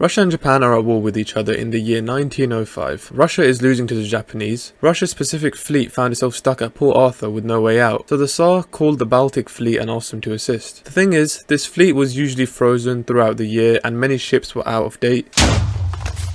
Russia and Japan are at war with each other in the year 1905. Russia is losing to the Japanese. Russia's Pacific fleet found itself stuck at Port Arthur with no way out, so the Tsar called the Baltic fleet and asked them to assist. The thing is, this fleet was usually frozen throughout the year and many ships were out of date.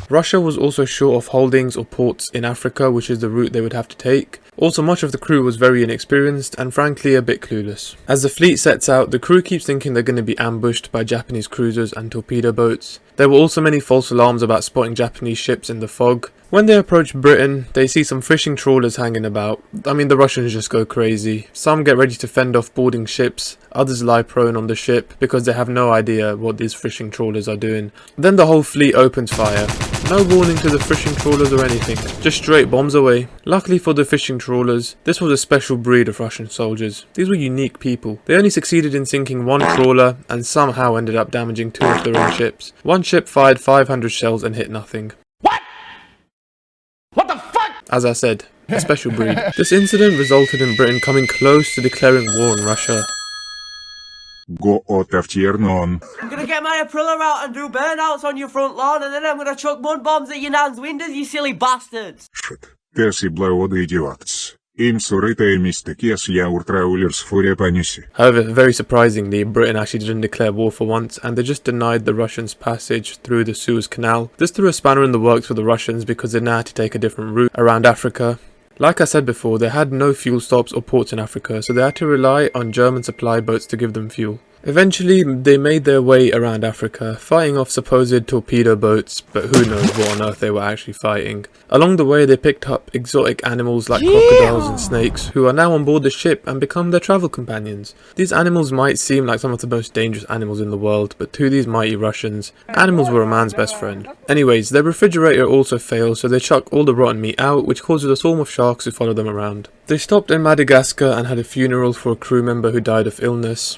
Russia was also short of holdings or ports in Africa, which is the route they would have to take. Also, much of the crew was very inexperienced and frankly a bit clueless. As the fleet sets out, the crew keeps thinking they're going to be ambushed by Japanese cruisers and torpedo boats. There were also many false alarms about spotting Japanese ships in the fog. When they approach Britain, they see some fishing trawlers hanging about. I mean, the Russians just go crazy. Some get ready to fend off boarding ships, others lie prone on the ship because they have no idea what these fishing trawlers are doing. Then the whole fleet opens fire. No warning to the fishing trawlers or anything, just straight bombs away. Luckily for the fishing trawlers, this was a special breed of Russian soldiers. These were unique people. They only succeeded in sinking one trawler and somehow ended up damaging 2 of their own ships. One ship fired 500 shells and hit nothing. What the fuck? As I said, a special breed. This incident resulted in Britain coming close to declaring war on Russia. Go out of here, none. I'm gonna get my Aprilla out and do burnouts on your front lawn, and then I'm gonna chuck mud bombs at your nan's windows, you silly bastards. Shit. Tersi blawod idiots. Im sorite mistakias ya urtraulers for panisi. However, very surprisingly, Britain actually didn't declare war for once, and they just denied the Russians passage through the Suez Canal. This threw a spanner in the works for the Russians because they now had to take a different route around Africa. Like I said before, they had no fuel stops or ports in Africa, so they had to rely on German supply boats to give them fuel. Eventually, they made their way around Africa, fighting off supposed torpedo boats, but who knows what on earth they were actually fighting. Along the way, they picked up exotic animals like crocodiles and snakes, who are now on board the ship and become their travel companions. These animals might seem like some of the most dangerous animals in the world, but to these mighty Russians, animals were a man's best friend. Anyways, their refrigerator also fails, so they chuck all the rotten meat out, which causes a swarm of sharks who follow them around. They stopped in Madagascar and had a funeral for a crew member who died of illness.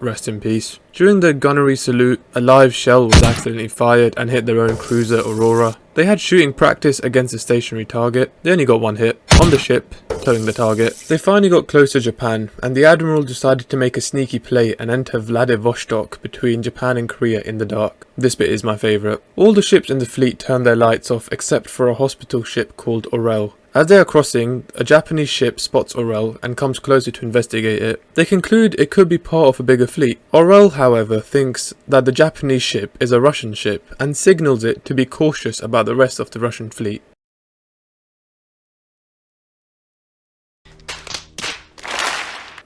Rest in peace. During the gunnery salute, a live shell was accidentally fired and hit their own cruiser Aurora. They had shooting practice against a stationary target. They only got one hit, on the ship, towing the target. They finally got close to Japan, and the admiral decided to make a sneaky play and enter Vladivostok between Japan and Korea in the dark. This bit is my favourite. All the ships in the fleet turned their lights off except for a hospital ship called Orel. As they are crossing, a Japanese ship spots Orel and comes closer to investigate it. They conclude it could be part of a bigger fleet. Orel, however, thinks that the Japanese ship is a Russian ship and signals it to be cautious about the rest of the Russian fleet.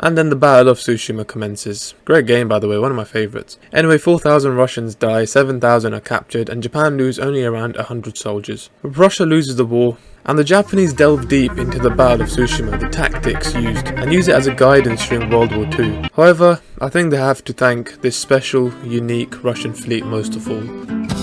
And then the Battle of Tsushima commences. Great game, by the way, one of my favourites. Anyway, 4,000 Russians die, 7,000 are captured, and Japan lose only around 100 soldiers. Russia loses the war, and the Japanese delve deep into the Battle of Tsushima, the tactics used, and use it as a guidance during World War II. However, I think they have to thank this special, unique Russian fleet most of all.